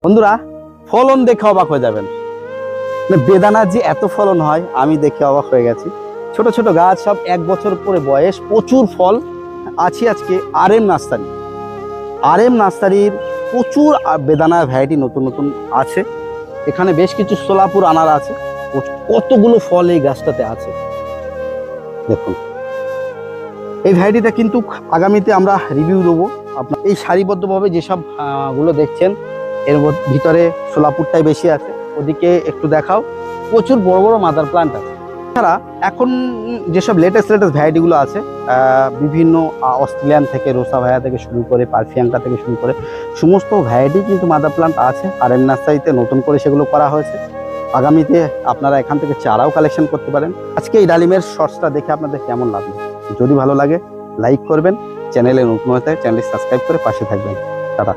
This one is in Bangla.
বন্ধুরা, ফলন দেখে অবাক হয়ে যাবেন। বেদানার যে এত ফলন হয় আমি দেখে অবাক হয়ে গেছি। ছোট ছোট গাছ, সব 1 বছর করে বয়স, প্রচুর ফল। আছি আজকে আর এম নার্সারির প্রচুর বেদানার ভ্যারাইটি নতুন নতুন আছে। এখানে বেশ কিছু সোলাপুর আনার আছে। কতগুলো ফল এই গাছটাতে আছে দেখুন। এই ভ্যারাইটিটা কিন্তু আগামীতে আমরা রিভিউ দেবো। আপনার এই সারিবদ্ধভাবে যেসব গুলো দেখছেন, এর ভিতরে সোলাপুরটাই বেশি আছে। ওদিকে একটু দেখাও, প্রচুর বড় বড় মাদার প্লান্ট আছে। এছাড়া এখন যেসব লেটেস্ট ভ্যারাইটিগুলো আছে, বিভিন্ন অস্ট্রেলিয়ান থেকে, রোসা ভায়া থেকে শুরু করে, পারফিয়াঙ্কা থেকে শুরু করে সমস্ত ভ্যারাইটি কিন্তু মাদার প্লান্ট আছে। আর এম নার্সারিতে নতুন করে সেগুলো করা হয়েছে। আগামীতে আপনারা এখান থেকে চারাও কালেকশন করতে পারেন। আজকে এই ডালিমের শর্টসটা দেখে আপনাদের কেমন লাগলো? যদি ভালো লাগে লাইক করবেন, চ্যানেলে নতুন হয়ে থাকে চ্যানেলটি সাবস্ক্রাইব করে পাশে থাকবেন। টাটা।